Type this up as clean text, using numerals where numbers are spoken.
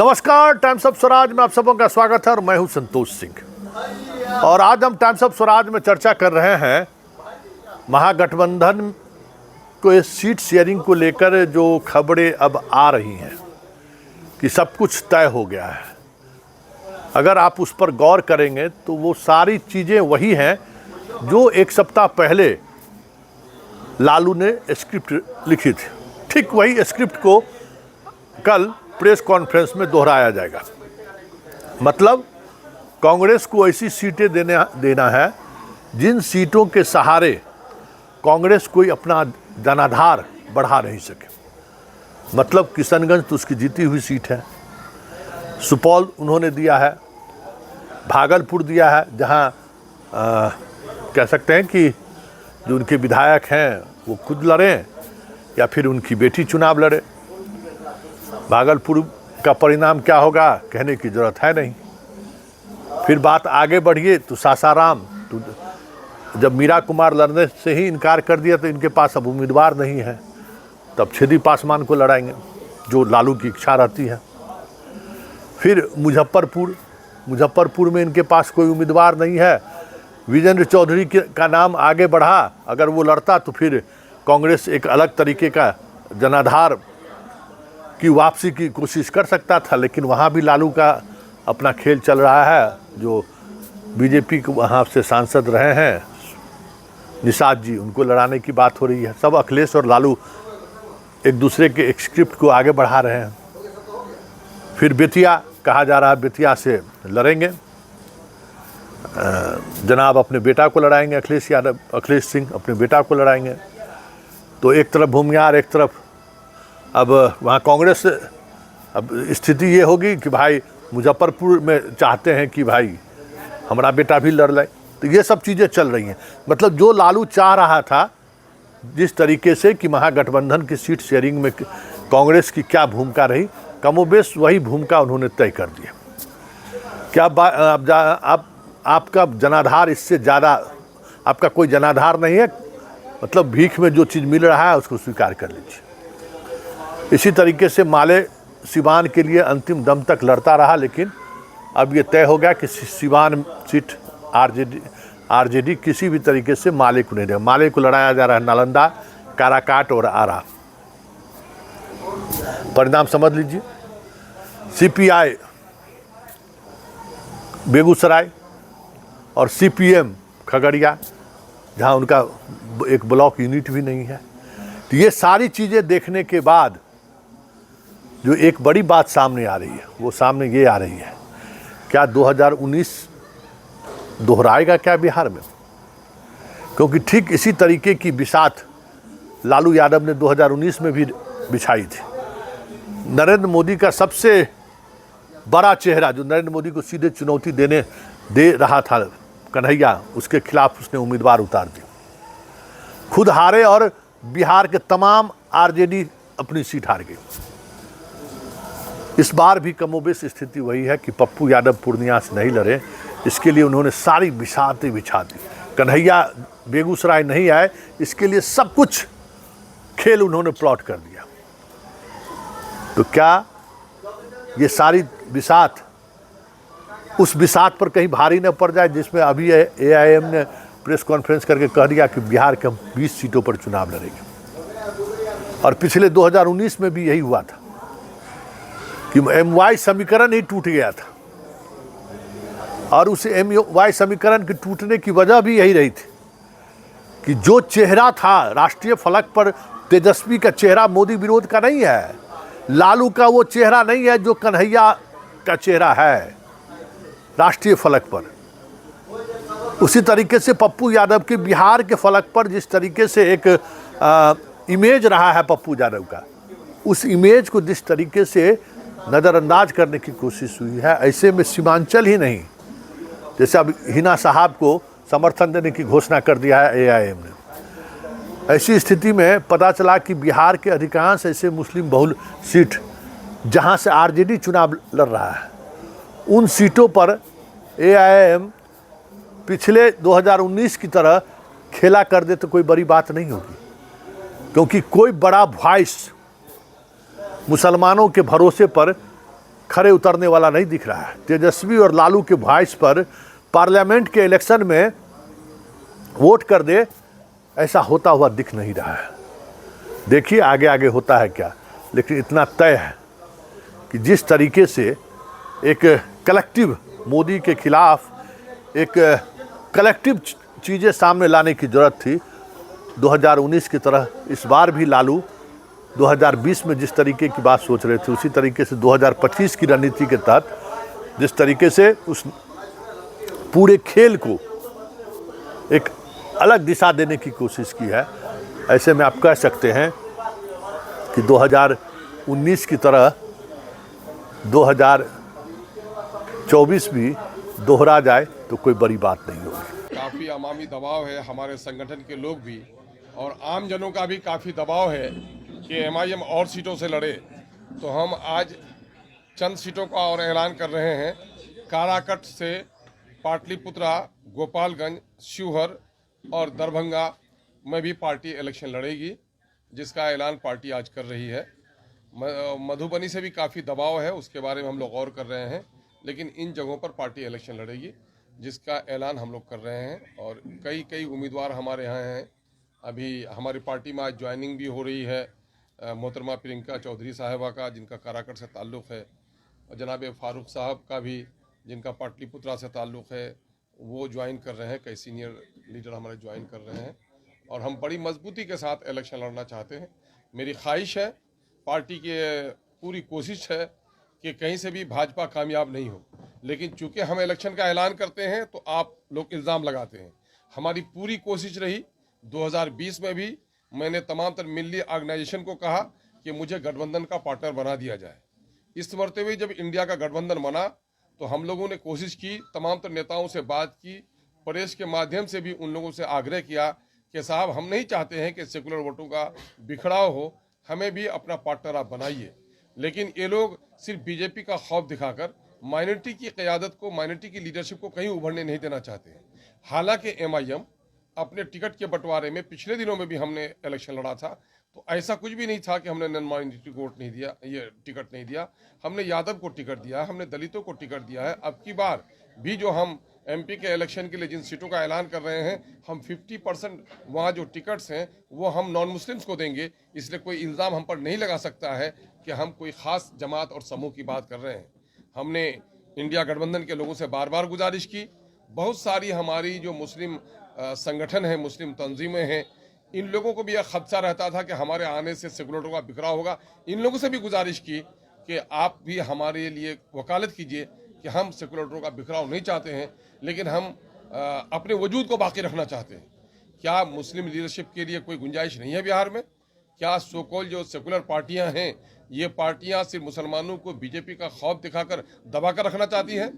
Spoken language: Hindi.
नमस्कार, टाइम्स ऑफ स्वराज में आप सबों का स्वागत है और मैं हूं संतोष सिंह। और आज हम टाइम्स ऑफ स्वराज में चर्चा कर रहे हैं महागठबंधन को इस सीट शेयरिंग को लेकर जो खबरें अब आ रही हैं कि सब कुछ तय हो गया है। अगर आप उस पर गौर करेंगे तो वो सारी चीज़ें वही हैं जो एक सप्ताह पहले लालू ने स्क्रिप्ट लिखी थी। ठीक वही स्क्रिप्ट को कल प्रेस कॉन्फ्रेंस में दोहराया जाएगा। मतलब कांग्रेस को ऐसी सीटें देना है जिन सीटों के सहारे कांग्रेस कोई अपना जनाधार बढ़ा नहीं सके। मतलब किशनगंज तो उसकी जीती हुई सीट है, सुपौल उन्होंने दिया है, भागलपुर दिया है जहां कह सकते हैं कि जो उनके विधायक हैं वो खुद लड़ें या फिर उनकी बेटी चुनाव लड़े। भागलपुर का परिणाम क्या होगा कहने की ज़रूरत है नहीं। फिर बात आगे बढ़िए तो सासाराम, तो जब मीरा कुमार लड़ने से ही इनकार कर दिया तो इनके पास अब उम्मीदवार नहीं है, तब छेदी पासवान को लड़ाएंगे जो लालू की इच्छा रहती है। फिर मुजफ्फरपुर में इनके पास कोई उम्मीदवार नहीं है। विजेंद्र चौधरी का नाम आगे बढ़ा, अगर वो लड़ता तो फिर कांग्रेस एक अलग तरीके का जनाधार की वापसी की कोशिश कर सकता था, लेकिन वहाँ भी लालू का अपना खेल चल रहा है। जो बीजेपी को वहाँ से सांसद रहे हैं निषाद जी, उनको लड़ाने की बात हो रही है। सब अखिलेश और लालू एक दूसरे के स्क्रिप्ट को आगे बढ़ा रहे हैं। फिर बेतिया कहा जा रहा है, बेतिया से लड़ेंगे जनाब, अपने बेटा को लड़ाएंगे। अखिलेश सिंह अपने बेटा को लड़ाएंगे। तो एक तरफ भूमियार, एक तरफ अब वहाँ कांग्रेस। अब स्थिति ये होगी कि भाई मुजफ्फरपुर में चाहते हैं कि भाई हमारा बेटा भी लड़ ले। तो ये सब चीज़ें चल रही हैं। मतलब जो लालू चाह रहा था जिस तरीके से कि महागठबंधन की सीट शेयरिंग में कांग्रेस की क्या भूमिका रही, कमोबेश वही भूमिका उन्होंने तय कर दिया। क्या आपका जनाधार इससे ज़्यादा आपका कोई जनाधार नहीं है? मतलब भीख में जो चीज़ मिल रहा है उसको स्वीकार कर लीजिए। इसी तरीके से माले सिवान के लिए अंतिम दम तक लड़ता रहा, लेकिन अब ये तय हो गया कि सिवान सीट आरजेडी किसी भी तरीके से माले को नहीं देगा। माले को लड़ाया जा रहा है नालंदा, काराकाट और आरा। परिणाम समझ लीजिए। सीपीआई बेगूसराय और सीपीएम खगड़िया, जहां उनका एक ब्लॉक यूनिट भी नहीं है। तो ये सारी चीज़ें देखने के बाद जो एक बड़ी बात सामने आ रही है, वो सामने ये आ रही है, क्या 2019 दोहराएगा क्या बिहार में? क्योंकि ठीक इसी तरीके की बिसात लालू यादव ने 2019 में भी बिछाई थी। नरेंद्र मोदी का सबसे बड़ा चेहरा जो नरेंद्र मोदी को सीधे चुनौती दे रहा था, कन्हैया, उसके खिलाफ उसने उम्मीदवार उतार दिया, खुद हारे और बिहार के तमाम आरजेडी अपनी सीट हार गई। इस बार भी कमोबेश स्थिति वही है कि पप्पू यादव पूर्णिया से नहीं लड़े। इसके लिए उन्होंने सारी बिसातें बिछा दी। कन्हैया बेगूसराय नहीं आए, इसके लिए सब कुछ खेल उन्होंने प्लॉट कर दिया। तो क्या ये सारी बिसात उस बिसात पर कहीं भारी न पड़ जाए, जिसमें अभी एआईएम ने प्रेस कॉन्फ्रेंस करके कह दिया कि बिहार के हम 20 सीटों पर चुनाव लड़ेंगे। और पिछले 2019 में भी यही हुआ था कि एमवाई समीकरण ही टूट गया था, और उस एमवाई समीकरण के टूटने की वजह भी यही रही थी कि जो चेहरा था राष्ट्रीय फलक पर, तेजस्वी का चेहरा मोदी विरोध का नहीं है, लालू का वो चेहरा नहीं है जो कन्हैया का चेहरा है राष्ट्रीय फलक पर। उसी तरीके से पप्पू यादव के बिहार के फलक पर जिस तरीके से एक इमेज रहा है पप्पू यादव का, उस इमेज को जिस तरीके से नज़रअंदाज करने की कोशिश हुई है, ऐसे में सीमांचल ही नहीं, जैसे अब हिना साहब को समर्थन देने की घोषणा कर दिया है एआईएम ने। ऐसी स्थिति में पता चला कि बिहार के अधिकांश ऐसे मुस्लिम बहुल सीट जहां से आरजेडी चुनाव लड़ रहा है, उन सीटों पर एआईएम पिछले 2019 की तरह खेला कर दे तो कोई बड़ी बात नहीं होगी, क्योंकि कोई बड़ा वॉइस मुसलमानों के भरोसे पर खरे उतरने वाला नहीं दिख रहा है। तेजस्वी और लालू के वॉइस पर पार्लियामेंट के इलेक्शन में वोट कर दे, ऐसा होता हुआ दिख नहीं रहा है। देखिए आगे आगे होता है क्या, लेकिन इतना तय है कि जिस तरीके से एक कलेक्टिव मोदी के खिलाफ एक कलेक्टिव चीज़ें सामने लाने की ज़रूरत थी, 2019 की तरह इस बार भी लालू 2020 में जिस तरीके की बात सोच रहे थे, उसी तरीके से 2025 की रणनीति के तहत जिस तरीके से उस पूरे खेल को एक अलग दिशा देने की कोशिश की है, ऐसे में आप कह सकते हैं कि 2019 की तरह 2024 भी दोहरा जाए तो कोई बड़ी बात नहीं होगी। काफ़ी अवामी दबाव है, हमारे संगठन के लोग भी और आम जनों का भी काफ़ी दबाव है कि एमआईएम और सीटों से लड़े। तो हम आज चंद सीटों का और ऐलान कर रहे हैं। काराकट से पाटलिपुत्रा, गोपालगंज, शिवहर और दरभंगा में भी पार्टी इलेक्शन लड़ेगी, जिसका ऐलान पार्टी आज कर रही है। मधुबनी से भी काफ़ी दबाव है, उसके बारे में हम लोग और कर रहे हैं, लेकिन इन जगहों पर पार्टी इलेक्शन लड़ेगी, जिसका ऐलान हम लोग कर रहे हैं। और कई उम्मीदवार हमारे यहाँ हैं। अभी हमारी पार्टी में आज ज्वाइनिंग भी हो रही है मोहतरमा प्रियंका चौधरी साहिबा का, जिनका काराकट से ताल्लुक़ है, और जनाब फारूक साहब का भी, जिनका पाटलिपुत्रा से ताल्लुक़ है, वो ज्वाइन कर रहे हैं। कई सीनियर लीडर हमारे ज्वाइन कर रहे हैं और हम बड़ी मजबूती के साथ इलेक्शन लड़ना चाहते हैं। मेरी ख्वाहिश है, पार्टी की पूरी कोशिश है कि कहीं से भी भाजपा कामयाब नहीं हो, लेकिन चूंकि हम इलेक्शन का ऐलान करते हैं तो आप लोग इल्ज़ाम लगाते हैं। हमारी पूरी कोशिश रही 2020 में भी, मैंने तमाम तर मिली ऑर्गेनाइजेशन को कहा कि मुझे गठबंधन का पार्टनर बना दिया जाए। इस मरते हुए जब इंडिया का गठबंधन बना तो हम लोगों ने कोशिश की, तमाम तर नेताओं से बात की, प्रेस के माध्यम से भी उन लोगों से आग्रह किया कि साहब हम नहीं चाहते हैं कि सेकुलर वोटों का बिखराव हो, हमें भी अपना पार्टनर आप बनाइए। लेकिन ये लोग सिर्फ बीजेपी का खौफ दिखाकर माइनॉरिटी की क़यादत को, माइनॉरिटी की लीडरशिप को कहीं उभरने नहीं देना चाहते हैं। हालांकि एमआईएम अपने टिकट के बंटवारे में पिछले दिनों में भी हमने इलेक्शन लड़ा था, तो ऐसा कुछ भी नहीं था कि हमने नॉन माइनॉरिटी को वोट नहीं दिया, ये टिकट नहीं दिया। हमने यादव को टिकट दिया है, हमने दलितों को टिकट दिया है। अब की बार भी जो हम एमपी के इलेक्शन के लिए जिन सीटों का ऐलान कर रहे हैं, हम 50% वहाँ जो टिकट्स हैं वो हम नॉन मुस्लिम्स को देंगे। इसलिए कोई इल्ज़ाम हम पर नहीं लगा सकता है कि हम कोई ख़ास जमात और समूह की बात कर रहे हैं। हमने इंडिया गठबंधन के लोगों से बार बार गुजारिश की, बहुत सारी हमारी जो मुस्लिम संगठन हैं, मुस्लिम तंजीमें हैं, इन लोगों को भी यह खदशा रहता था कि हमारे आने से सेकुलरों का बिखराव होगा। इन लोगों से भी गुजारिश की कि आप भी हमारे लिए वकालत कीजिए कि हम सेकुलरों का बिखराव नहीं चाहते हैं, लेकिन हम अपने वजूद को बाकी रखना चाहते हैं। क्या मुस्लिम लीडरशिप के लिए कोई गुंजाइश नहीं है बिहार में? क्या सोकॉल जो सेकुलर पार्टियां हैं, ये पार्टियां सिर्फ मुसलमानों को बीजेपी का खौफ दिखाकर दबा कर रखना चाहती हैं?